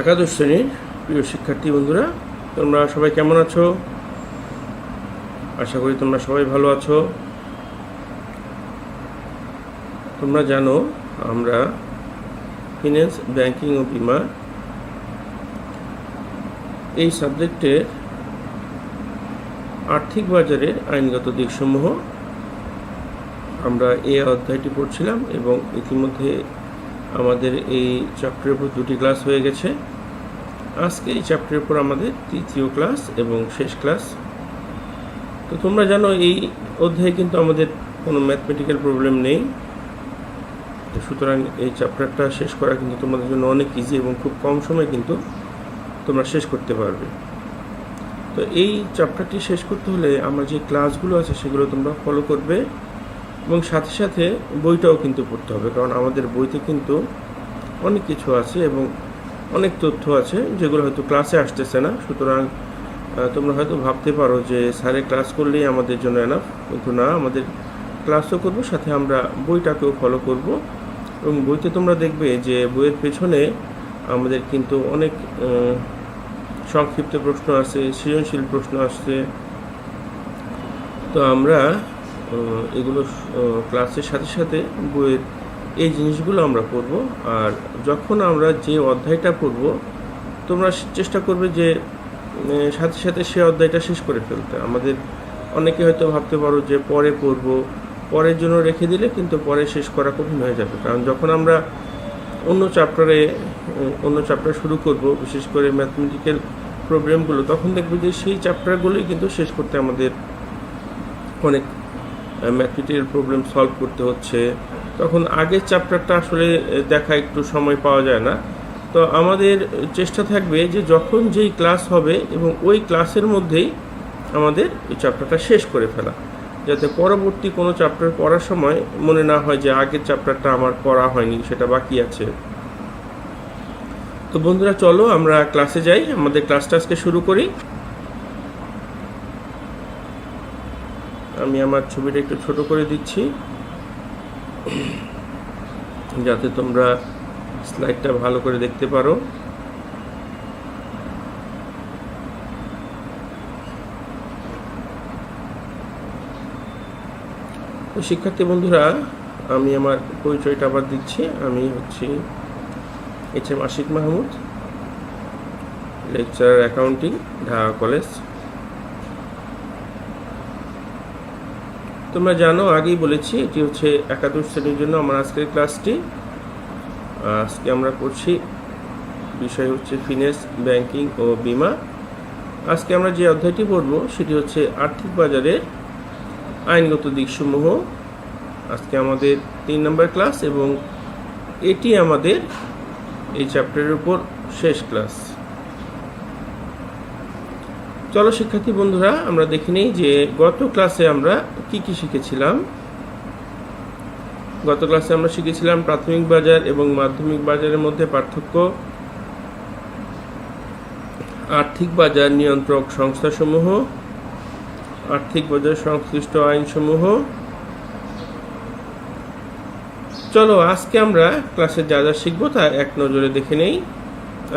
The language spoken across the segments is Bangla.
একাদশ শ্রেণীর প্রিয় শিক্ষার্থী বন্ধুরা, তোমরা সবাই কেমন আছো? আশা করি তোমরা সবাই ভালো আছো। তোমরা জানো আমরা ফিন্যান্স, ব্যাংকিং ও বিমা এই সাবজেক্টের আর্থিক বাজারের আইনগত দিকসমূহ আমরা এই অধ্যায়টি পড়ছিলাম এবং ইতিমধ্যে আমাদের এই চ্যাপ্টারের উপর 2টি ক্লাস হয়ে গেছে। আজকে এই চ্যাপ্টারের উপর আমাদের 3য় ক্লাস এবং শেষ ক্লাস। তো তোমরা জানো এই অধ্যায়ে কিন্তু আমাদের কোনো ম্যাথমেটিক্যাল প্রবলেম নেই, তো সুতরাং এই চ্যাপ্টারটা শেষ করা কিন্তু তোমাদের জন্য অনেক ইজি এবং খুব কম সময়ে কিন্তু তোমরা শেষ করতে পারবে। তো এই চ্যাপ্টারটি শেষ করতে হলে আমার যে ক্লাসগুলো আছে সেগুলো তোমরা ফলো করবে এবং সাথে সাথে বইটাও কিন্তু পড়তে হবে, কারণ আমাদের বইতে কিন্তু অনেক কিছু আছে এবং অনেক তথ্য আছে যেগুলো হয়তো ক্লাসে আসতেছে না। সুতরাং তোমরা হয়তো ভাবতে পারো যে স্যারে ক্লাস করলেই আমাদের জন্য এনাফ, কিন্তু না, আমাদের ক্লাসও করব, সাথে আমরা বইটাকেও ফলো করব। এবং বইতে তোমরা দেখবে যে বইয়ের পেছনে আমাদের কিন্তু অনেক সংক্ষিপ্ত প্রশ্ন আছে, সৃজনশীল প্রশ্ন আসছে। তো আমরা এগুলো ক্লাসের সাথে সাথে বইয়ের এই জিনিসগুলো আমরা পড়ব। আর যখন আমরা যে অধ্যায়টা পড়ব তোমরা চেষ্টা করবে যে সাথে সাথে সে অধ্যায়টা শেষ করে ফেলতে। আমাদের অনেকে হয়তো ভাবতে পারো যে পরে পড়ব, পরের জন্য রেখে দিলে কিন্তু পরে শেষ করা কঠিন হয়ে যাবে, কারণ যখন আমরা অন্য চ্যাপ্টার শুরু করব, বিশেষ করে ম্যাথমেটিক্যাল প্রবলেমগুলো, তখন দেখবে যে সেই চ্যাপ্টারগুলোই কিন্তু শেষ করতে আমাদের অনেক ম্যাথমেটিক্যাল প্রবলেম সলভ করতে হচ্ছে। তখন আগের চ্যাপ্টারটা আসলে দেখা একটু সময় পাওয়া যায় না। তো আমাদের চেষ্টা থাকবে যে যখন যেই ক্লাস হবে এবং ওই ক্লাসের মধ্যেই আমাদের ওই চ্যাপ্টারটা শেষ করে ফেলা, যাতে পরবর্তী কোনো চ্যাপ্টার পড়ার সময় মনে না হয় যে আগের চ্যাপ্টারটা আমার পড়া হয়নি, সেটা বাকি আছে। তো বন্ধুরা, চলো আমরা ক্লাসে যাই, আমাদের ক্লাসটা আজকে শুরু করি। আমি আমার ছবিটা একটু ছোট করে দিচ্ছি যাতে তোমরা স্লাইডটা ভালো করে দেখতে পারো। তো শিক্ষার্থী বন্ধুরা, আমি আমার পরিচয়টা আবার দিচ্ছি। আমি হচ্ছি HM Ashiq Mahmud, lecturer accounting, Dhaka college. তোমরা জানো, আগেই বলেছি, এটি হচ্ছে একাদশ শ্রেণীর জন্য আমার আজকের ক্লাসটি। আজকে আমরা পড়ছি, বিষয় হচ্ছে ফিন্যান্স, ব্যাংকিং ও বিমা। আজকে আমরা যে অধ্যায়টি পড়ব সেটি হচ্ছে আর্থিক বাজারের আইনগত দিকসমূহ। আজকে আমাদের 3 নম্বর ক্লাস এবং এটি আমাদের এই চ্যাপ্টারের উপর শেষ ক্লাস। চলো শিক্ষার্থী বন্ধুরা, আমরা দেখে নিই যে গত ক্লাসে আমরা কি শিখেছিলাম। গত ক্লাসে আমরা শিখেছিলাম প্রাথমিক বাজার এবং মাধ্যমিক বাজারের মধ্যে পার্থক্য, আর্থিক বাজার নিয়ন্ত্রক সংস্থাসমূহ, আর্থিক বাজার সংশ্লিষ্ট আইনসমূহ। চলো আজকে আমরা ক্লাসে যা যা শিখবো তা এক নজরে দেখে নেই।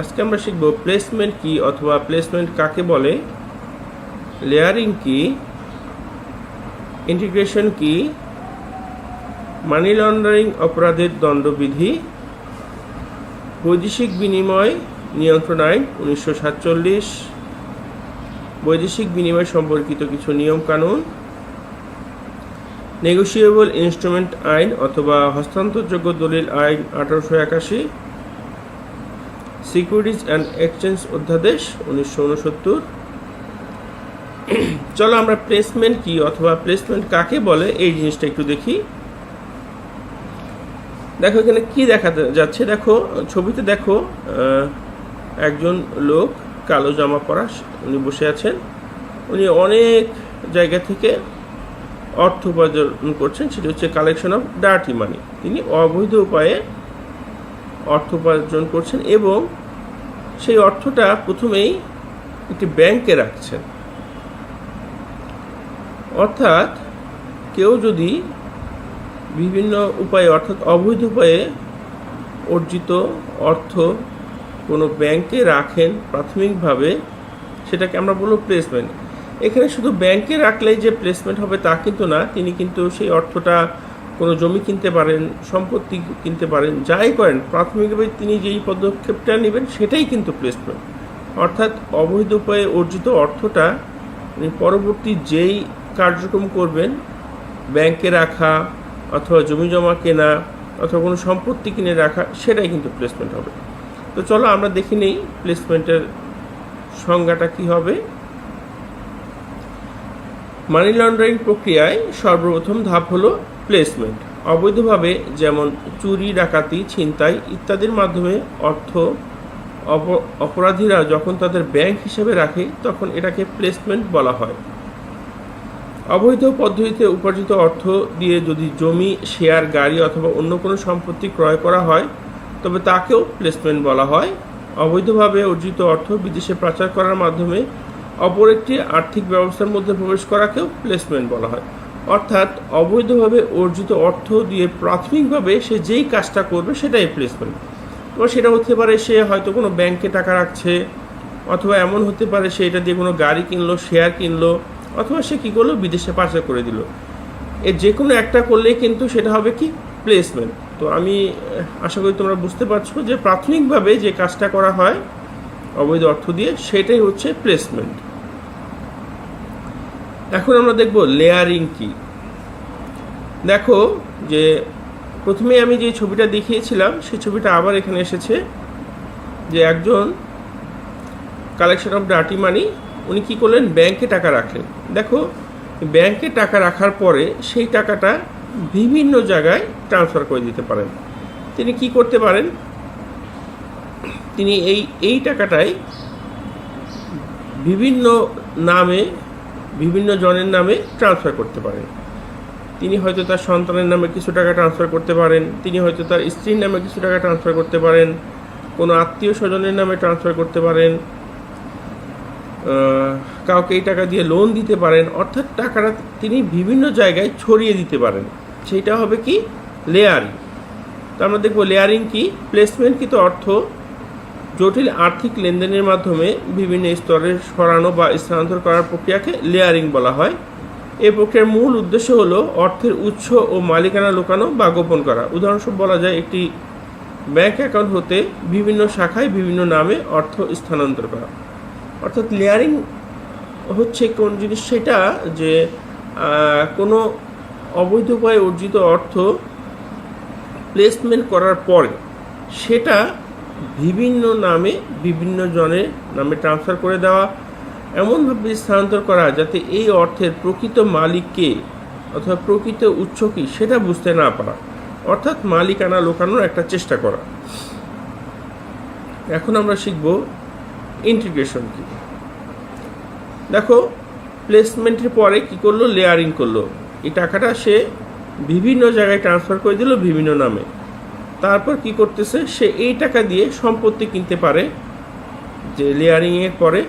আজকে আমরা শিখব প্লেসমেন্ট কি অথবা প্লেসমেন্ট কাকে বলে, লেয়ারিং কি, ইন্টিগ্রেশন কি, মানি লন্ডারিং অপরাধের দণ্ডবিধি, বৈদেশিক বিনিময় নিয়ন্ত্রণ আইন 1947, বৈদেশিক বিনিময় সম্পর্কিত কিছু নিয়ম কানুন, নেগোশিয়েবল ইনস্ট্রুমেন্ট আইন অথবা হস্তান্তরযোগ্য দলিল আইন 1881, সিকিউরিটিজ অ্যান্ড এক্সচেঞ্জ অধ্যাদেশ 1969। চলো আমরা প্লেসমেন্ট কি অথবা প্লেসমেন্ট কাকে বলে এই জিনিসটা একটু দেখি। দেখো এখানে কি দেখা যাচ্ছে, দেখো ছবিতে দেখো একজন লোক কালো জামা পরা, উনি বসে আছেন। উনি অনেক জায়গা থেকে অর্থ উপার্জন করছেন, সেটি হচ্ছে কালেকশন অফ ডার্টি মানি। তিনি অবৈধ উপায়ে অর্থ উপার্জন করছেন এবং সেই অর্থটা প্রথমেই একটি ব্যাংকে রাখছেন। অর্থাৎ কেউ যদি বিভিন্ন উপায়ে, অর্থাৎ অবৈধ উপায়ে অর্জিত অর্থ কোনো ব্যাংকে রাখেন প্রাথমিকভাবে, সেটাকে আমরা বলবো প্লেসমেন্ট। এখানে শুধু ব্যাংকে রাখলেই যে প্লেসমেন্ট হবে তা কিন্তু না, তিনি কিন্তু সেই অর্থটা কোনো জমি কিনতে পারেন, সম্পত্তি কিনতে পারেন, যাই করেন প্রাথমিকভাবে তিনি যেই পদক্ষেপটা নেবেন সেটাই কিন্তু প্লেসমেন্ট। অর্থাৎ অবৈধ উপায়ে অর্জিত অর্থটা পরবর্তী যেই কার্যক্রম করবেন, ব্যাংকে রাখা অথবা জমি জমা কেনা অথবা কোনো সম্পত্তি কিনে রাখা, সেটাই কিন্তু প্লেসমেন্ট হবে। তো চলো আমরা দেখে নেই প্লেসমেন্টের সংজ্ঞাটা কি হবে। মানি লন্ডারিং প্রক্রিয়ায় সর্বপ্রথম ধাপ হলো প্লেসমেন্ট। অবৈধভাবে যেমন চুরি, ডাকাতি, ছিনতাই ইত্যাদির মাধ্যমে অর্থ অপরাধীরা যখন তাদের ব্যাংক হিসেবে রাখে তখন এটাকে প্লেসমেন্ট বলা হয়। অবৈধ পদ্ধতিতে উপার্জিত অর্থ দিয়ে যদি জমি, শেয়ার, গাড়ি অথবা অন্য কোনো সম্পত্তি ক্রয় করা হয় তবে তাকেও প্লেসমেন্ট বলা হয়। অবৈধভাবে অর্জিত অর্থ বিদেশে পাচার করার মাধ্যমে অপর একটি আর্থিক ব্যবস্থার মধ্যে প্রবেশ করাকেও প্লেসমেন্ট বলা হয়। অর্থাৎ অবৈধভাবে অর্জিত অর্থ দিয়ে প্রাথমিকভাবে সে যেই কাজটা করবে সেটাই প্লেসমেন্ট। এবার সেটা হতে পারে সে হয়তো কোনো ব্যাংকে টাকা রাখছে, অথবা এমন হতে পারে সে এটা দিয়ে কোনো গাড়ি কিনলো, শেয়ার কিনলো, অথবা সে কী করলো বিদেশে পাচার করে দিল। এর যে কোনো একটা করলেই কিন্তু সেটা হবে কি প্লেসমেন্ট। তো আমি আশা করি তোমরা বুঝতে পারছো যে প্রাথমিকভাবে যে কাজটা করা হয় অবৈধ অর্থ দিয়ে সেটাই হচ্ছে প্লেসমেন্ট। এখন আমরা দেখব লেয়ারিং কি। দেখো যে প্রথমে আমি যে ছবিটা দেখিয়েছিলাম সেই ছবিটা আবার এখানে এসেছে, যে একজন কালেকশন অফ ডার্টি মানি, উনি কী করলেন, ব্যাংকে টাকা রাখলেন। দেখো ব্যাংকে টাকা রাখার পরে সেই টাকাটা বিভিন্ন জায়গায় ট্রান্সফার করে দিতে পারেন। তিনি কি করতে পারেন, তিনি এই টাকাটাই বিভিন্ন নামে, বিভিন্ন জনের নামে ট্রান্সফার করতে পারেন। তিনি হয়তো তার সন্তানের নামে কিছু টাকা ট্রান্সফার করতে পারেন, তিনি হয়তো তার স্ত্রীর নামে কিছু টাকা ট্রান্সফার করতে পারেন, কোনো আত্মীয় স্বজনের নামে ট্রান্সফার করতে পারেন, কাউকে এই টাকা দিয়ে লোন দিতে পারেন। অর্থাৎ টাকাটা তিনি বিভিন্ন জায়গায় ছড়িয়ে দিতে পারেন। সেইটা হবে কি লেয়ারিং। তো আমরা দেখব লেয়ারিং কি। প্লেসমেন্টকৃত অর্থ জটিল আর্থিক লেনদেনের মাধ্যমে বিভিন্ন স্তরে সরানো বা স্থানান্তর করার প্রক্রিয়াকে লেয়ারিং বলা হয়। এই প্রক্রিয়ার মূল উদ্দেশ্য হলো অর্থের উৎস ও মালিকানা লুকানো বা গোপন করা। উদাহরণস্বরূপ বলা যায় একটি ব্যাংক অ্যাকাউন্ট হতে বিভিন্ন শাখায় বিভিন্ন নামে অর্থ স্থানান্তর করা। অর্থাৎ লেয়ারিং হচ্ছে কোন জিনিস, সেটা যে কোনো অবৈধ উপায়ে অর্জিত অর্থ প্লেসমেন্ট করার পরে সেটা বিভিন্ন নামে, বিভিন্ন জনের নামে ট্রান্সফার করে দেওয়া, এমনভাবে স্থানান্তর করা যাতে এই অর্থের প্রকৃত মালিককে অথবা প্রকৃত উৎস কী সেটা বুঝতে না পারা। অর্থাৎ মালিকানা লুকানোর একটা চেষ্টা করা। এখন আমরা শিখব ইন্টিগ্রেশন কি। দেখো প্লেসমেন্টের পরে কি করলো, লেয়ারিং করলো। এই টাকাটা সে বিভিন্ন জায়গায় ট্রান্সফার করে দিল বিভিন্ন নামে। তারপর কি করতেছে, সে এই টাকা দিয়ে সম্পত্তি কিনতে পারে যে লেয়ারিংয়ের পরে,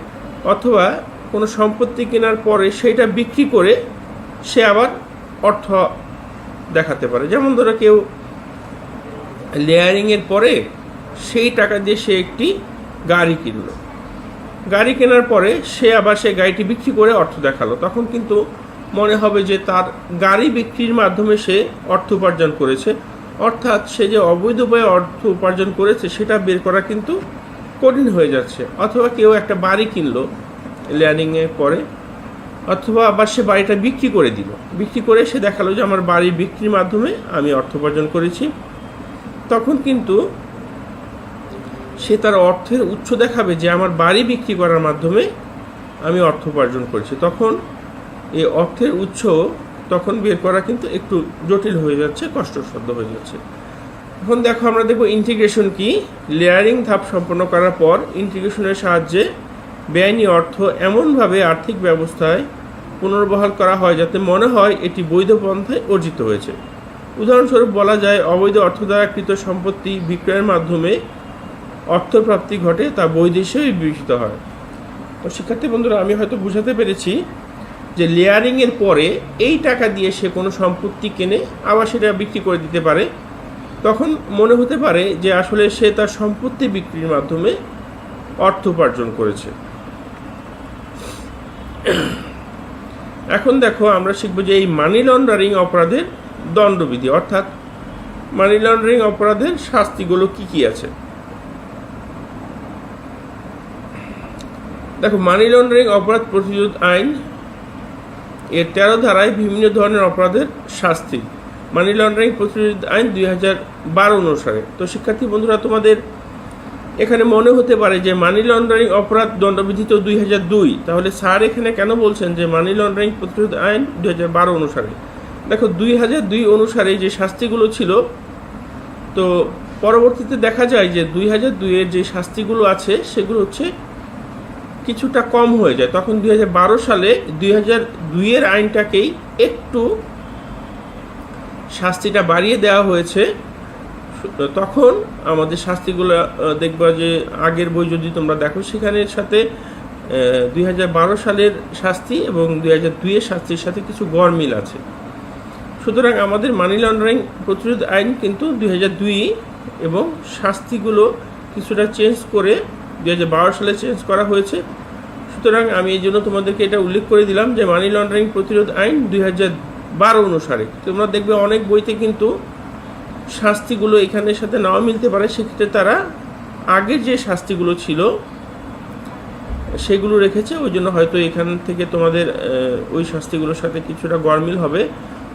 অথবা কোনো সম্পত্তি কেনার পরে সেইটা বিক্রি করে সে আবার অর্থ দেখাতে পারে। যেমন ধরো কেউ লেয়ারিংয়ের পরে সেই টাকা দিয়ে সে একটি গাড়ি কিনলো, গাড়ি কেনার পরে সে আবার সেই গাড়িটি বিক্রি করে অর্থ দেখালো। তখন কিন্তু মনে হবে যে তার গাড়ি বিক্রির মাধ্যমে সে অর্থ উপার্জন করেছে। অর্থাৎ সে যে অবৈধ উপায়ে অর্থ উপার্জন করেছে সেটা বের করা কিন্তু কঠিন হয়ে যাচ্ছে। অথবা কেউ একটা বাড়ি কিনলো লেয়ারিংয়ের পরে, অথবা আবার সে বাড়িটা বিক্রি করে দিল, বিক্রি করে সে দেখালো যে আমার বাড়ি বিক্রির মাধ্যমে আমি অর্থ উপার্জন করেছি। তখন কিন্তু সে তার অর্থের উৎস দেখাবে যে আমার বাড়ি বিক্রি করার মাধ্যমে আমি অর্থ উপার্জন করেছি। তখন এই অর্থের উৎস তখন বের করা কিন্তু একটু জটিল হয়ে যাচ্ছে, কষ্টসাধ্য হয়ে যাচ্ছে। এখন দেখো আমরা দেখব ইন্টিগ্রেশন কি। লেয়ারিং ধাপ সম্পন্ন করার পর ইন্টিগ্রেশনের সাহায্যে বেআইনি অর্থ এমনভাবে আর্থিক ব্যবস্থায় পুনর্বহাল করা হয় যাতে মনে হয় এটি বৈধ পন্থায় অর্জিত হয়েছে। উদাহরণস্বরূপ বলা যায় অবৈধ অর্থ দ্বারা কৃত সম্পত্তি বিক্রয়ের মাধ্যমে অর্থপ্রাপ্তি ঘটে, তা বৈধ হিসেবে বিবেচিত হয়। তো শিক্ষার্থী বন্ধুরা, আমি হয়তো বুঝাতে পেরেছি যে লেয়ারিংয়ের পরে এই টাকা দিয়ে সে কোনো সম্পত্তি কেনে আবার সেটা বিক্রি করে দিতে পারে। তখন মনে হতে পারে যে আসলে সে তার সম্পত্তি বিক্রির মাধ্যমে অর্থ উপার্জন করেছে। এখন দেখো, আমরা শিখবো যে এই মানি লন্ডারিং অপরাধের দণ্ডবিধি, অর্থাৎ মানি লন্ডারিং অপরাধের শাস্তিগুলো কি কি আছে। দেখো, মানি লন্ডারিং অপরাধ প্রতিরোধ আইন এর 13 ধারায় বিভিন্ন ধরনের অপরাধের শাস্তি। মানি লন্ডারিং প্রতিরোধ আইন 2012 অনুসারে। তো শিক্ষার্থী বন্ধুরা, তোমাদের এখানে মনে হতে পারে যে মানি লন্ডারিং অপরাধ দণ্ডবিধি তো 2002, তাহলে স্যার এখানে কেন বলছেন যে মানি লন্ডারিং প্রতিরোধ আইন 2012 অনুসারে? দেখো, 2002 অনুসারে যে শাস্তিগুলো ছিল, তো পরবর্তীতে দেখা যায় যে 2002 এর যে শাস্তিগুলো আছে সেগুলো হচ্ছে কিছুটা কম হয়ে যায়। তখন 2012 সালে 2002 এর আইনটাকেই একটু শাস্তিটা বাড়িয়ে দেওয়া হয়েছে। তখন আমাদের শাস্তিগুলো দেখবা যে আগের বই যদি তোমরা দেখো, সেখানের সাথে 2012 সালের শাস্তি এবং 2002 এর শাস্তির সাথে কিছু গড়মিল আছে। সুতরাং আমাদের মানি লন্ডারিং প্রতিরোধ আইন কিন্তু 2002 এবং শাস্তিগুলো কিছুটা চেঞ্জ করে 2012 সালে চেঞ্জ করা হয়েছে। সুতরাং আমি এই জন্য তোমাদেরকে এটা উল্লেখ করে দিলাম যে মানি লন্ডারিং প্রতিরোধ আইন 2012 অনুসারে। তোমরা দেখবে অনেক বইতে কিন্তু শাস্তিগুলো এখানের সাথে নাও মিলতে পারে, সেক্ষেত্রে তারা আগের যে শাস্তিগুলো ছিল সেগুলো রেখেছে, ওই জন্য হয়তো এখান থেকে তোমাদের ওই শাস্তিগুলোর সাথে কিছুটা গড়মিল হবে।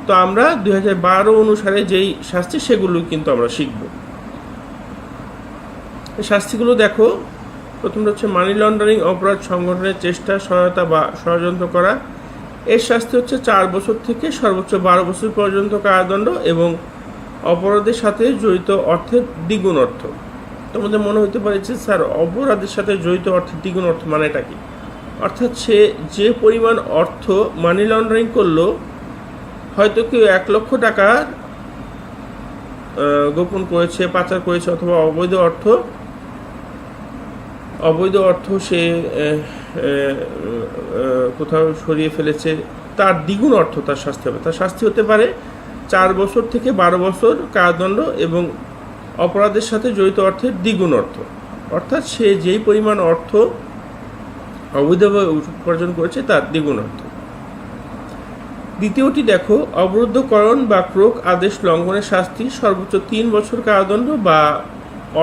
তো আমরা 2012 অনুসারে যেই শাস্তি সেগুলো কিন্তু আমরা শিখব। শাস্তিগুলো দেখো, প্রথমটা হচ্ছে মানি লন্ডারিং অপরাধ সংগঠনের চেষ্টা, সহায়তা বা ষড়যন্ত্র করা। এর শাস্তি হচ্ছে 4 বছর থেকে সর্বোচ্চ 12 বছর পর্যন্ত কারাদণ্ড এবং অপরাধের সাথে জড়িত অর্থের দ্বিগুণ অর্থ। তোমাদের মনে হতে পারে যে স্যার, অপরাধের সাথে জড়িত অর্থের দ্বিগুণ অর্থ মানেটা কি? অর্থাৎ সে যে পরিমাণ অর্থ মানি লন্ডারিং করলো, হয়তো কেউ 1 লক্ষ টাকা গোপন করেছে, পাচার করেছে, অথবা অবৈধ অর্থ সে কোথাও সরিয়ে ফেলেছে, তার দ্বিগুণ অর্থ তার শাস্তি হবে। তার শাস্তি হতে পারে 4 বছর থেকে 12 বছর কারাদণ্ড এবং অপরাধের সাথে জড়িত অর্থের দ্বিগুণ অর্থ। অর্থাৎ সে যেই পরিমাণ অর্থ অবৈধভাবে উপার্জন করেছে তার দ্বিগুণ অর্থ। দ্বিতীয়টি দেখো, অবরুদ্ধকরণ বা ক্রোক আদেশ লঙ্ঘনের শাস্তি সর্বোচ্চ 3 বছর কারাদণ্ড বা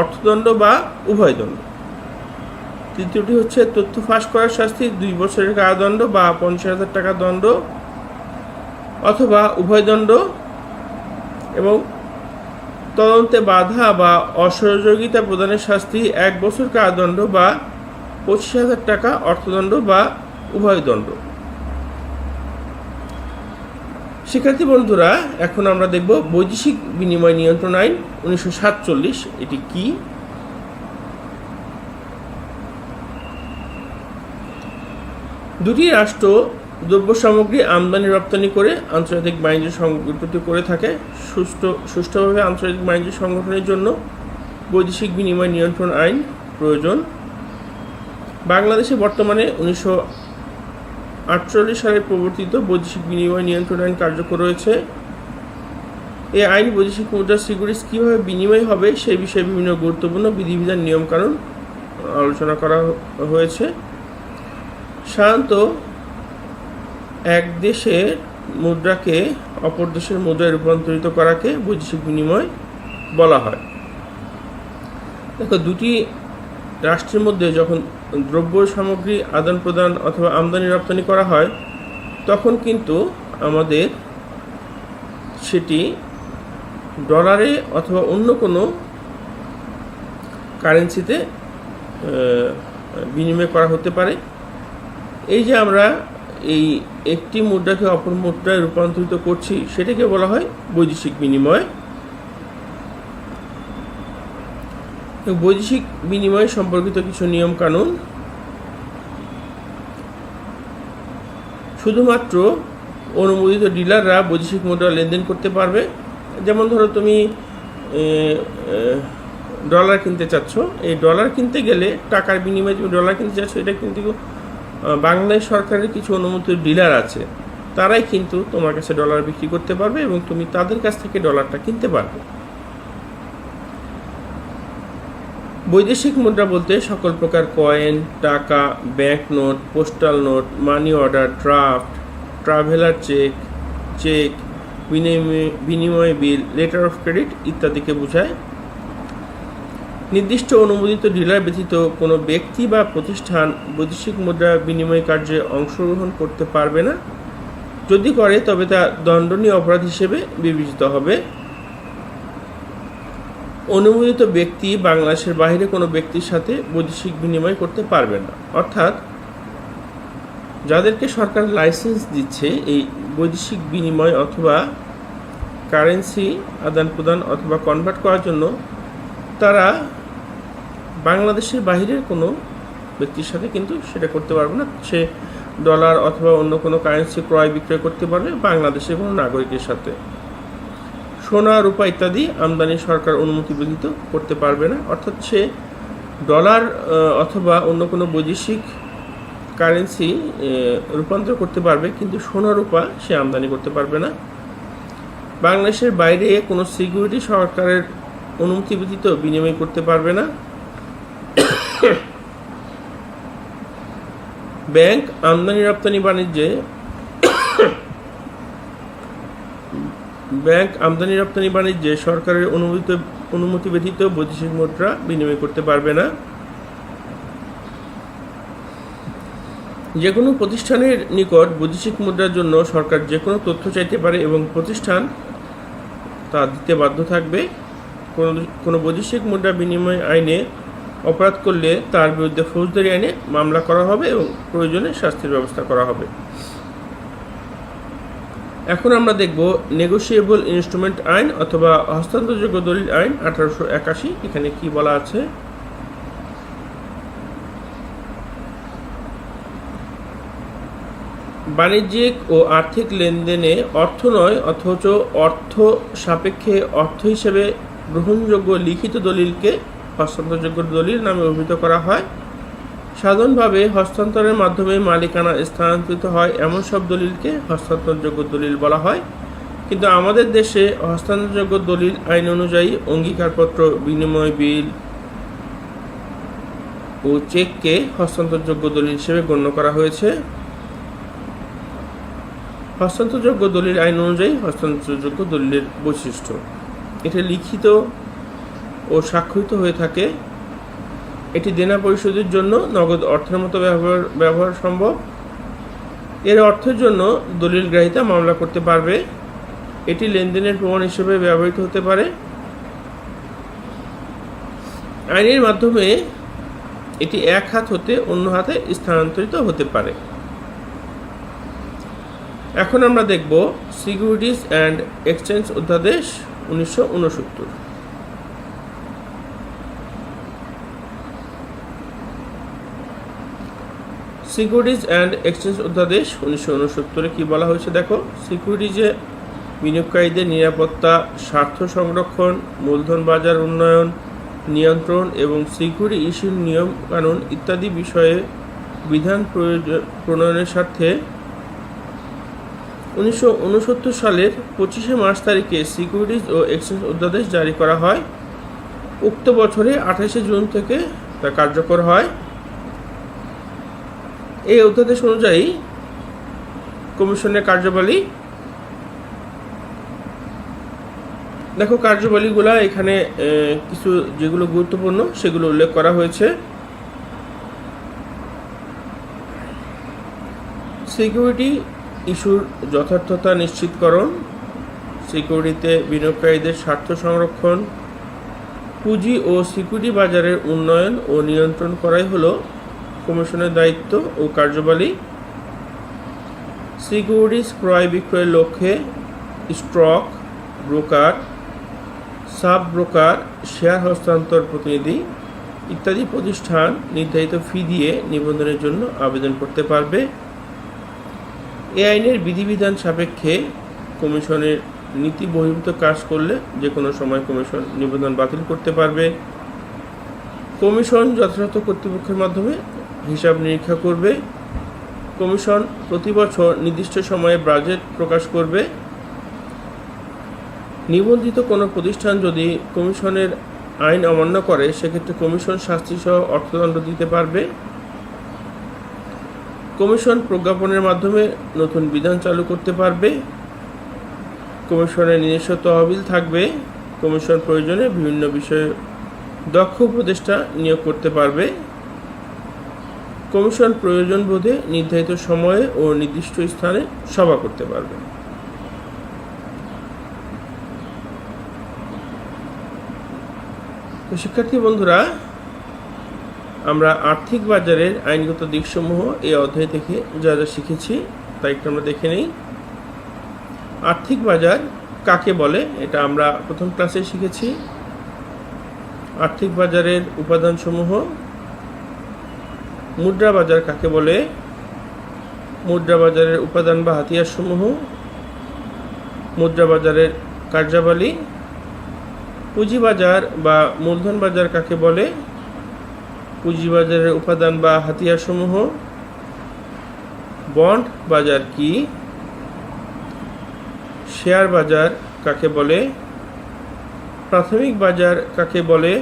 অর্থদণ্ড বা উভয় দণ্ড। তৃতীয়টি হচ্ছে তথ্য ফাঁস করার শাস্তি 2 বছরের কারাদণ্ড বা 50,000 টাকা দণ্ড অথবা উভয় দণ্ড, এবং তদন্তে বাধা বা অসহযোগিতা প্রদানের শাস্তি 1 বছর কারাদণ্ড বা 25,000 টাকা অর্থদণ্ড বা উভয় দণ্ড। শিক্ষার্থী বন্ধুরা, এখন আমরা দেখব বৈদেশিক বিনিময় নিয়ন্ত্রণ আইন 1947। এটি কি? দুটি রাষ্ট্র দ্রব্য সামগ্রী আমদানি রপ্তানি করে আন্তর্জাতিক বাণিজ্য সংগঠিত করে থাকে। সুষ্ঠুভাবে আন্তর্জাতিক বাণিজ্য সংগঠনের জন্য বৈদেশিক বিনিময় নিয়ন্ত্রণ আইন প্রয়োজন। বাংলাদেশে বর্তমানে 1948 সালে প্রবর্তিত বৈদেশিক বিনিময় নিয়ন্ত্রণ আইন কার্যকর রয়েছে। এই আইন বৈদেশিক মুদ্রা সিকিউরিটিজ কীভাবে বিনিময় হবে সেই বিষয়ে বিভিন্ন গুরুত্বপূর্ণ বিধিবিধান, নিয়মকানুন আলোচনা করা হয়েছে। সাধারণত এক দেশের মুদ্রাকে অপর দেশের মুদ্রায় রূপান্তরিত করাকে বৈদেশিক বিনিময় বলা হয়। দেখো, দুটি রাষ্ট্রের মধ্যে যখন দ্রব্য সামগ্রী আদান প্রদান অথবা আমদানি রপ্তানি করা হয়, তখন কিন্তু আমাদের সেটি ডলারে অথবা অন্য কোনো কারেন্সিতে বিনিময় করা হতে পারে। এই যে আমরা এই একটি মুদ্রাকে অপর মুদ্রায় রূপান্তরিত করছি, সেটাকে বলা হয় বৈদেশিক বিনিময়। বৈদেশিক বিনিময় সম্পর্কিত কিছু নিয়ম কানুন। শুধুমাত্র অনুমোদিত ডিলাররা বৈদেশিক মুদ্রা লেনদেন করতে পারবে। যেমন ধরো, তুমি ডলার কিনতে চাচ্ছ, এই ডলার কিনতে গেলে টাকার বিনিময়ে তুমি ডলার কিনতে চাচ্ছ, এটা কিন্তু বাংলাদেশ সরকারের কিছু অনুমোদিত ডিলার আছে, তারাই কিন্তু তোমার কাছে ডলার বিক্রি করতে পারবে এবং তুমি তাদের কাছ থেকে ডলারটা কিনতে পারবে। বৈদেশিক মুদ্রা বলতে সকল প্রকার কয়েন, টাকা, bank note, postal note, money order, draft, traveller cheque, cheque, বিনিময় বিল, লেটার অফ ক্রেডিট ইত্যাদিকে বোঝায়। নির্দিষ্ট অনুমোদিত ডিলার ব্যতীত কোনো ব্যক্তি বা প্রতিষ্ঠান বৈদেশিক মুদ্রা বিনিময় কার্যে অংশগ্রহণ করতে পারবে না। যদি করে তবে তা দণ্ডনীয় অপরাধ হিসেবে বিবেচিত হবে। অনুমোদিত ব্যক্তি বাংলাদেশের বাইরে কোনো ব্যক্তির সাথে বৈদেশিক বিনিময় করতে পারবে না। অর্থাৎ যাদেরকে সরকার লাইসেন্স দিচ্ছে এই বৈদেশিক বিনিময় অথবা কারেন্সি আদান প্রদান অথবা কনভার্ট করার জন্য, তারা বাংলাদেশের বাইরের কোনো ব্যক্তির সাথে কিন্তু সেটা করতে পারবে না। সে ডলার অথবা অন্য কোনো কারেন্সি ক্রয় বিক্রয় করতে পারবে বাংলাদেশের কোনো নাগরিকের সাথে। সোনা, রূপা ইত্যাদি আমদানি সরকার অনুমতি ব্যতীত করতে পারবে না। অর্থাৎ সে ডলার অথবা অন্য কোনো বৈদেশিক কারেন্সি রূপান্তর করতে পারবে, কিন্তু সোনা রূপা সে আমদানি করতে পারবে না। বাংলাদেশের বাইরে কোনো সিকিউরিটি সরকারের অনুমতি ব্যতীত বিনিময় করতে পারবে না। ব্যাংক আমদানি রপ্তানি বাণিজ্যে সরকারের অনুমতি ব্যতীত বৈদেশিক মুদ্রা বিনিময় করতে পারবে না। যে কোনো প্রতিষ্ঠানের নিকট বৈদেশিক মুদ্রার জন্য সরকার যে কোনো তথ্য চাইতে পারে এবং প্রতিষ্ঠান তা দিতে বাধ্য থাকবে। কোনো বৈদেশিক মুদ্রা বিনিময় আইনে অপরাধ করলে তার বিরুদ্ধে ফৌজদারি আইনে মামলা করা হবে এবং প্রয়োজনে শাস্তির ব্যবস্থা করা হবে। এখন আমরা দেখব নেগোশিয়েবল ইনস্ট্রুমেন্ট আইন অথবা হস্তান্তরযোগ্য দলিল আইন 1881। এখানে কি বলা আছে? বাণিজ্যিক ও আর্থিক লেনদেনে অর্থ নয় অথচ অর্থ সাপেক্ষে অর্থ হিসেবে গ্রহণযোগ্য লিখিত দলিলকে হস্তান্তরযোগ্য দলিল নামে অভিহিত করা হয়। সাধারণভাবে হস্তান্তরের মাধ্যমে মালিকানা স্থানান্তরিত হয় এমন সব দলিলকে হস্তান্তরযোগ্য দলিল বলা হয়। কিন্তু আমাদের দেশে হস্তান্তরযোগ্য দলিল আইন অনুযায়ী অঙ্গীকারপত্র, বিনিময় বিল ও চেককে হস্তান্তরযোগ্য দলিল হিসেবে গণ্য করা হয়েছে। হস্তান্তরযোগ্য দলিল আইন অনুযায়ী হস্তান্তরযোগ্য দলিলের বৈশিষ্ট্য: এটা লিখিত ও স্বাক্ষরিত হয়ে থাকে। এটি দেনা পরিশোধের জন্য নগদ অর্থের মতো ব্যবহার সম্ভব। এর অর্থের জন্য দলিল গ্রাহীতা মামলা করতে পারবে। এটি লেনদেনের প্রমাণ হিসেবে ব্যবহৃত হতে পারে। আইনের মাধ্যমে এটি এক হাত হতে অন্য হাতে স্থানান্তরিত হতে পারে। এখন আমরা দেখব সিকিউরিটিজ অ্যান্ড এক্সচেঞ্জ অধ্যাদেশ 1969। সিকিউরিটিজ অ্যান্ড এক্সচেঞ্জ অধ্যাদেশ 1969 কি বলা হয়েছে দেখো। সিকিউরিটিজে বিনিয়োগকারীদের নিরাপত্তা, স্বার্থ সংরক্ষণ, মূলধন বাজার উন্নয়ন, নিয়ন্ত্রণ এবং সিকিউরিটি ইস্যুর নিয়ম কানুন ইত্যাদি বিষয়ে বিধান প্রণয়নের স্বার্থে 1969 সালের 25 মার্চ তারিখে সিকিউরিটিজ ও এক্সচেঞ্জ অধ্যাদেশ জারি করা হয়। উক্ত বছরে 28 জুন থেকে তা কার্যকর হয়। এই অধ্যাদেশ অনুযায়ী কমিশনের কার্যাবলী দেখো। কার্যাবলীগুলো এখানে কিছু যেগুলো গুরুত্বপূর্ণ সেগুলো উল্লেখ করা হয়েছে। সিকিউরিটি ইস্যুর যথার্থতা নিশ্চিতকরণ, সিকিউরিটিতে বিনিয়োগকারীদের স্বার্থ সংরক্ষণ, পুঁজি ও সিকিউরিটি বাজারের উন্নয়ন ও নিয়ন্ত্রণ করাই হলো কমিশনের দায়িত্ব ও কার্যাবলী। সিকিউরিটিজ ক্রয় বিক্রয়ের লক্ষ্যে stock broker, sub broker, share হস্তান্তর প্রতিনিধি ইত্যাদি প্রতিষ্ঠান নির্ধারিত ফি দিয়ে নিবন্ধনের জন্য আবেদন করতে পারবে। এ আইনের বিধিবিধান সাপেক্ষে কমিশনের নীতি বহির্ভূত কাজ করলে যে কোনো সময় কমিশন নিবন্ধন বাতিল করতে পারবে। কমিশন যথাযথ কর্তৃপক্ষের মাধ্যমে হিসাব নিরীক্ষা করবে। কমিশন প্রতি বছর নির্দিষ্ট সময়ে বাজেট প্রকাশ করবে। নিবন্ধিত কোনো প্রতিষ্ঠান যদি কমিশনের আইন অমান্য করে সেক্ষেত্রে কমিশন শাস্তিসহ অর্থদণ্ড দিতে পারবে। কমিশন প্রজ্ঞাপনের মাধ্যমে নতুন বিধান চালু করতে পারবে। কমিশনের নিজস্ব তহবিল থাকবে। কমিশন প্রয়োজনে বিভিন্ন বিষয়ে দক্ষ উপদেষ্টা নিয়োগ করতে পারবে। কমিশন প্রয়োজন বোধে নির্ধারিত সময়ে ও নির্দিষ্ট স্থানে সভা করতে পারবে। তো শিক্ষার্থী বন্ধুরা, আমরা আর্থিক বাজারের আইনগত দিকসমূহ এই অধ্যায় থেকে যা যা শিখেছি তা একটু আমরা দেখে নিই। আর্থিক বাজার কাকে বলে এটা আমরা প্রথম ক্লাসে শিখেছি। আর্থিক বাজারের উপাদানসমূহ। মুদ্রা বাজার কাকে বলে, মুদ্রা বাজারের উপাদান বা হাতিয়ারসমূহ, মুদ্রা বাজারের কার্যাবলী। পুঁজিবাজার বা মূলধন বাজার কাকে বলে, পুঁজিবাজারের উপাদান বা হাতিয়ারসমূহ। বন্ড বাজার কি, শেয়ার বাজার কাকে বলে, প্রাথমিক বাজার কাকে বলে,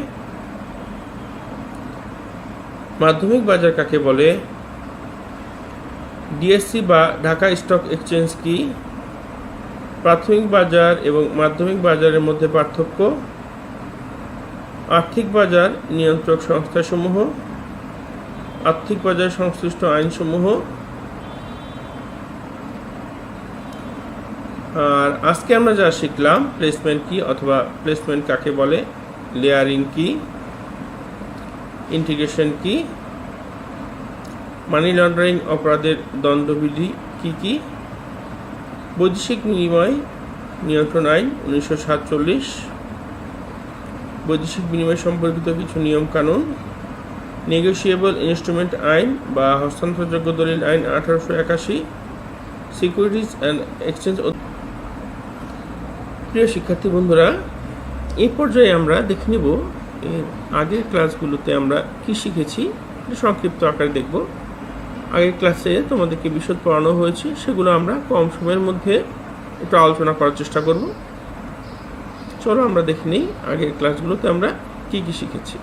মাধ্যমিক বাজার কাকে বলে, ডিএসসি বা ঢাকা স্টক এক্সচেঞ্জ কি, প্রাথমিক বাজার এবং মাধ্যমিক বাজারের মধ্যে পার্থক্য, আর্থিক বাজার নিয়ন্ত্রক সংস্থাসমূহ, আর্থিক বাজার সংশ্লিষ্ট আইনসমূহ। আর আজকে আমরা যা শিখলাম, প্লেসমেন্ট কি অথবা প্লেসমেন্ট কাকে বলে, লেয়ারিং কি, ইন্টিগ্রেশন কি, মানি লন্ডারিং অপরাধের দণ্ডবিধি কি কি, বৈদেশিক বিনিময় নিয়ন্ত্রণ আইন 1947, বৈদেশিক বিনিময় সম্পর্কিত কিছু নিয়ম কানুন, নেগোশিয়েবল ইনস্ট্রুমেন্ট আইন বা হস্তান্তরযোগ্য দলিল আইন 1881, সিকিউরিটিজ অ্যান্ড এক্সচেঞ্জ। প্রিয় শিক্ষার্থী বন্ধুরা, এই পর্যায়ে আমরা দেখে নেব এর আগের ক্লাসগুলোতে আমরা কি শিখেছি, সংক্ষিপ্ত আকারে দেখব। আগের ক্লাসে তোমাদেরকে বিশদ পড়ানো হয়েছে, সেগুলো আমরা কম সময়ের মধ্যে একটু আলোচনা করার চেষ্টা করব। চলো আমরা দেখে নিই আগের ক্লাসগুলোতে আমরা কি কি শিখেছি।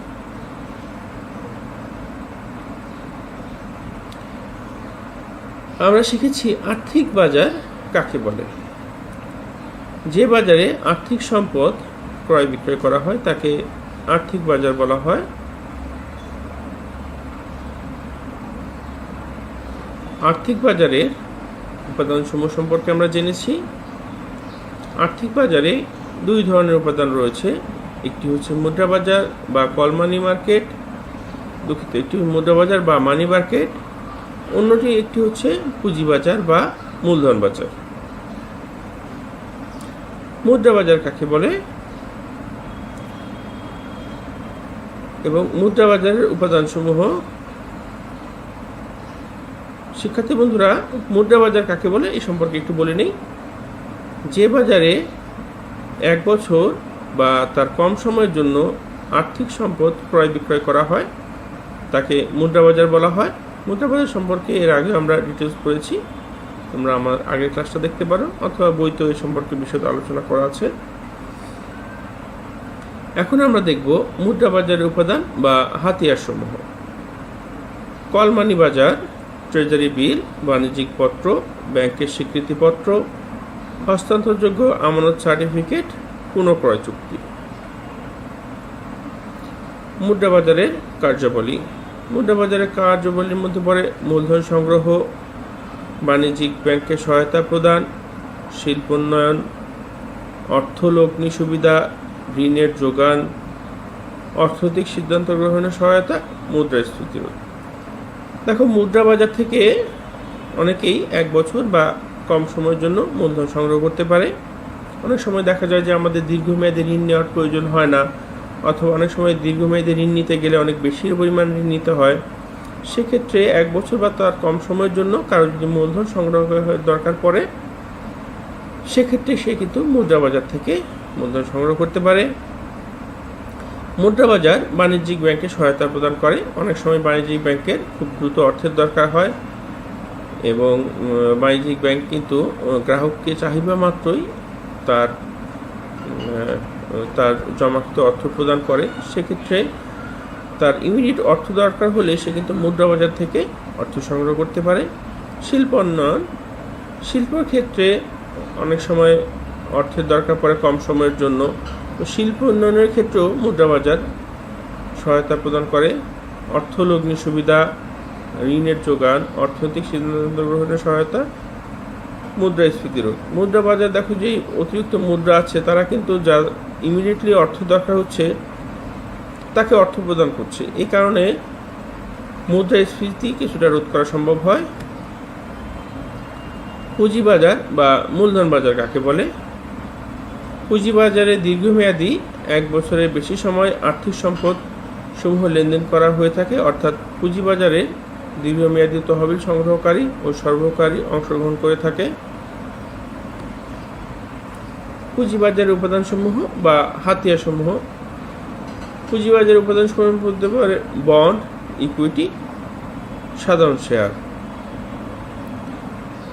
আমরা শিখেছি আর্থিক বাজার কাকে বলে। যে বাজারে আর্থিক সম্পদ ক্রয় বিক্রয় করা হয় তাকে আর্থিক বাজার বলা হয়। আর্থিক বাজারের উপাদানসমূহ সম্পর্কে আমরা জেনেছি। আর্থিক বাজারে দুই ধরনের উপাদান রয়েছে, একটি হচ্ছে মুদ্রা বাজার বা কল মানি মার্কেট, দুঃখিত, একটি মুদ্রা বাজার বা মানি মার্কেট, অন্যটি একটি হচ্ছে পুঁজিবাজার বা মূলধন বাজার। মুদ্রা বাজার কাকে বলে এবং মুদ্রা বাজারের উপাদানসমূহ। শিক্ষার্থী বন্ধুরা, মুদ্রা বাজার কাকে বলে এই সম্পর্কে একটু বলে নেই। যে বাজারে এক বছর বা তার কম সময়ের জন্য আর্থিক সম্পদ ক্রয় বিক্রয় করা হয় তাকে মুদ্রা বাজার বলা হয়। মুদ্রা বাজার সম্পর্কে এর আগে আমরা ডিটেলস পড়েছি, তোমরা আমার আগের ক্লাসটা দেখতে পারো, অথবা বইতে এই সম্পর্কে বিশদ আলোচনা করা আছে। এখন আমরা দেখব মুদ্রা বাজারের উপাদান বা হাতিয়ার সমূহ। কল মানি বাজার, ট্রেজারি বিল, বাণিজ্যিক পত্র, ব্যাংকের স্বীকৃতিপত্র, হস্তান্তরযোগ্য আমানত সার্টিফিকেট, পুনঃক্রয় চুক্তি। মুদ্রা বাজারের কার্যাবলী। মুদ্রা বাজারের কার্যাবলীর মধ্যে পড়ে মূলধন সংগ্রহ, বাণিজ্যিক ব্যাংকে সহায়তা প্রদান, শিল্পোন্নয়ন, অর্থলগ্নি সুবিধা, ঋণের যোগান, অর্থনৈতিক সিদ্ধান্ত গ্রহণের সহায়তা, মুদ্রাস্ফীতি রোধ। দেখো, মুদ্রা বাজার থেকে অনেকেই এক বছর বা কম সময়ের জন্য মূলধন সংগ্রহ করতে পারে। অনেক সময় দেখা যায় যে আমাদের দীর্ঘমেয়াদী ঋণ নেওয়ার প্রয়োজন হয় না, অথবা অনেক সময় দীর্ঘমেয়াদী ঋণ নিতে গেলে অনেক বেশি পরিমাণ ঋণ নিতে হয়। সেক্ষেত্রে এক বছর বা তার কম সময়ের জন্য কারো যদি মূলধন সংগ্রহ দরকার পড়ে, সেক্ষেত্রে সে কিন্তু মুদ্রা বাজার থেকে মূলধন সংগ্রহ করতে পারে। মুদ্রা বাজার বাণিজ্যিক ব্যাংকে সহায়তা প্রদান করে। অনেক সময় বাণিজ্যিক ব্যাংকের খুব দ্রুত অর্থের দরকার হয় এবং বাণিজ্যিক ব্যাংক কিন্তু গ্রাহককে চাহিদা মাত্রই তার তার জমাকৃত অর্থ প্রদান করে, সেক্ষেত্রে তার ইমিডিয়েট অর্থ দরকার হলে সে কিন্তু মুদ্রা বাজার থেকে অর্থ সংগ্রহ করতে পারে। শিল্প উন্নয়ন, শিল্পের ক্ষেত্রে অনেক সময় অর্থের দরকার পড়ে কম সময়ের জন্য, তো শিল্প উন্নয়নের ক্ষেত্রেও মুদ্রা বাজার সহায়তা প্রদান করে। অর্থলগ্নি সুবিধা, ঋণের যোগান, অর্থনৈতিক সিদ্ধান্ত গ্রহণের সহায়তা, মুদ্রাস্ফীতি রোধ। মুদ্রা বাজার দেখো যে অতিরিক্ত মুদ্রা আছে তারা কিন্তু যা ইমিডিয়েটলি অর্থ দরকার হচ্ছে তাকে অর্থ প্রদান করছে, এই কারণে মুদ্রাস্ফীতি কিছুটা রোধ করা সম্ভব হয়। পুঁজিবাজার বা মূলধন বাজার কাকে বলে? পুঁজিবাজারে দীর্ঘমেয়াদী 1 বছরের বেশি সময় আর্থিক সম্পদ সমূহ লেনদেন করা হয়ে থাকে, অর্থাৎ পুঁজিবাজারে দীর্ঘমেয়াদী তহবিল সংগ্রহকারী ও সরবরাহকারী অংশগ্রহণ করে থাকে। পুঁজিবাজারের উপাদানসমূহ বা হাতিয়ারসমূহ, পুঁজিবাজারের উপাদানসমূহ বলতে পারে বন্ড, ইকুইটি, সাধারণ শেয়ার।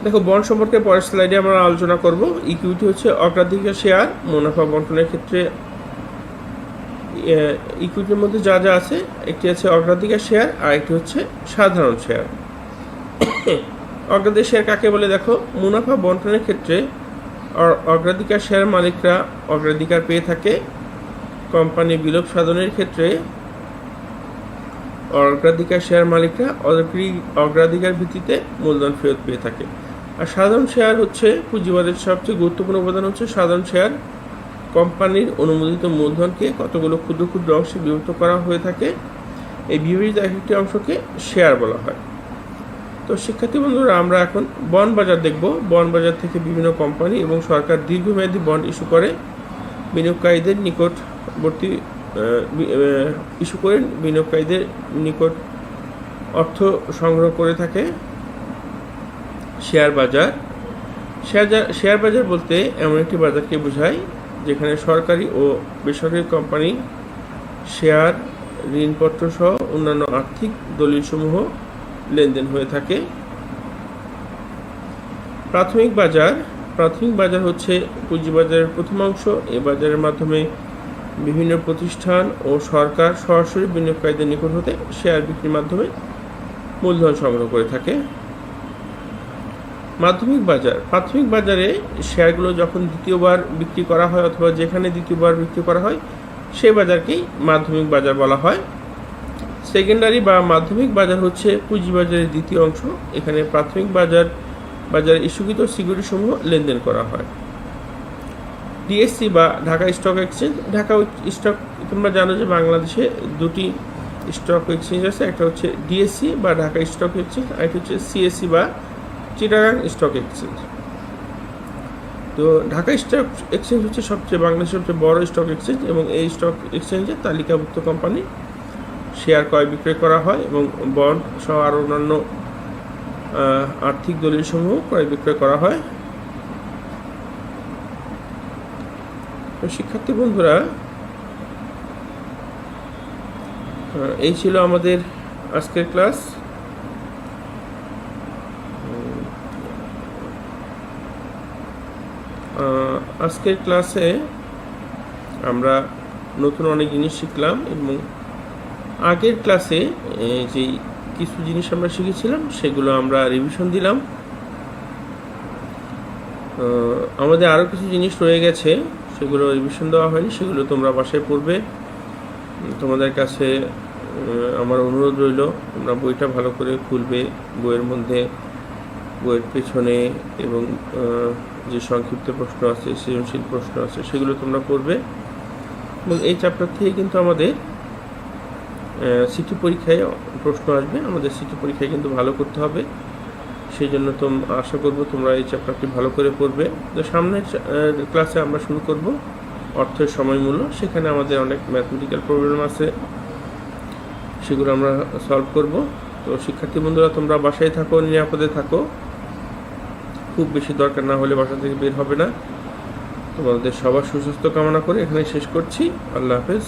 দেখো বন্ড সম্পর্কে পরের স্লাইডে আমরা আলোচনা করব। ইকুইটি হচ্ছে অগ্রাধিকার শেয়ার, মুনাফা বন্টনের ক্ষেত্রে ইকুইটির মধ্যে যা যা আছে, একটি আছে অগ্রাধিকার শেয়ার আর একটি হচ্ছে সাধারণ শেয়ার। অগ্রাধিকার শেয়ার কাকে বলে? দেখো মুনাফা বন্টনের ক্ষেত্রে অগ্রাধিকার শেয়ার মালিকরা অগ্রাধিকার পেয়ে থাকে। কোম্পানি বিলোপ সাধনের ক্ষেত্রে অগ্রাধিকার শেয়ার মালিকরা অগ্রাধিকার ভিত্তিতে মূলধন ফেরত পেয়ে থাকে। আর সাধারণ শেয়ার হচ্ছে পুঁজিবাজারের সবচেয়ে গুরুত্বপূর্ণ উপাদান হচ্ছে সাধারণ শেয়ার। কোম্পানির অনুমোদিত মূলধনকে কতগুলো ক্ষুদ্র ক্ষুদ্র অংশে বিভক্ত করা হয়ে থাকে, এই বিভাজিত এক একটি অংশকে শেয়ার বলা হয়। তো শিক্ষার্থী বন্ধুরা, আমরা এখন বন্ড বাজার দেখব। বন্ড বাজার থেকে বিভিন্ন কোম্পানি এবং সরকার দীর্ঘমেয়াদী বন্ড ইস্যু করে বিনিয়োগকারীদের নিকট অর্থ সংগ্রহ করে থাকে। শেয়ার বাজার, শেয়ার বাজার বলতে এমন একটি বাজারকে বোঝায় যেখানে সরকারি ও বেসরকারি কোম্পানি শেয়ার, ঋণপত্র সহ অন্যান্য আর্থিক দলিলসমূহ লেনদেন হয়ে থাকে। প্রাথমিক বাজার, প্রাথমিক বাজার হচ্ছে পুঁজিবাজারের প্রথম অংশ। এই বাজারের মাধ্যমে বিভিন্ন প্রতিষ্ঠান ও সরকার সরাসরি বিনিয়োগকারীদের নিকট হতে শেয়ার বিক্রির মাধ্যমে মূলধন সংগ্রহ করে থাকে। মাধ্যমিক বাজার, প্রাথমিক বাজারে শেয়ারগুলো যখন দ্বিতীয়বার বিক্রি করা হয় অথবা যেখানে দ্বিতীয়বার বিক্রি করা হয় সেই বাজারকেই মাধ্যমিক বাজার বলা হয়। সেকেন্ডারি বা মাধ্যমিক বাজার হচ্ছে পুঁজিবাজারের দ্বিতীয় অংশ। এখানে প্রাথমিক বাজারে ইস্যুকৃত সিকিউরিটি সমূহ লেনদেন করা হয়। ডিএসসি বা Dhaka stock exchange, Dhaka stock, তোমরা জানো যে বাংলাদেশে দুটি স্টক এক্সচেঞ্জ আছে, একটা হচ্ছে ডিএসসি বা ঢাকা স্টক এক্সচেঞ্জ, আর একটা হচ্ছে সিএসসি বা চিটাগাং স্টক এক্সচেঞ্জ। তো ঢাকা স্টক এক্সচেঞ্জ হচ্ছে বাংলাদেশের সবচেয়ে বড় স্টক এক্সচেঞ্জ এবং এই স্টক এক্সচেঞ্জে তালিকাভুক্ত কোম্পানি শেয়ার ক্রয় বিক্রয় করা হয় এবং বন্ড সহ আরও অন্যান্য আর্থিক দলিলসমূহ ক্রয় বিক্রয় করা হয়। তো শিক্ষার্থী বন্ধুরা, এই ছিল আমাদের আজকের ক্লাস। আজকের ক্লাসে আমরা নতুন অনেক জিনিস শিখলাম এবং আগের ক্লাসে যে কিছু জিনিস আমরা শিখেছিলাম সেগুলো আমরা রিভিশন দিলাম। আমাদের আরও কিছু জিনিস রয়ে গেছে, সেগুলো রিভিশন দেওয়া হয়নি, সেগুলো তোমরা বাসায় পড়বে। তোমাদের কাছে আমার অনুরোধ রইল, তোমরা বইটা ভালো করে খুলবে, বইয়ের মধ্যে বইয়ের পেছনে এবং যে সংক্ষিপ্ত প্রশ্ন আছে, সৃজনশীল প্রশ্ন আছে, সেগুলো তোমরা পড়বে। এবং এই চ্যাপ্টার থেকে কিন্তু আমাদের সিটি পরীক্ষায় প্রশ্ন আসবে, আমাদের সিটি পরীক্ষায় কিন্তু ভালো করতে হবে। সেই জন্য আশা করব তোমরা এই চ্যাপ্টারটি ভালো করে পড়বে। তো সামনের ক্লাসে আমরা শুরু করব অর্থের সময় মূল্য। সেখানে আমাদের অনেক ম্যাথমেটিক্যাল প্রবলেম আছে, সেগুলো আমরা সলভ করব। তো শিক্ষার্থী বন্ধুরা, তোমরা বাসায় থাকো, নিরাপদে থাকো, খুব বেশি দরকার না হলে বাসা থেকে বের হবে না। তোমাদের সবার সুস্বাস্থ্য কামনা করে এখানে শেষ করছি। আল্লাহ হাফেজ।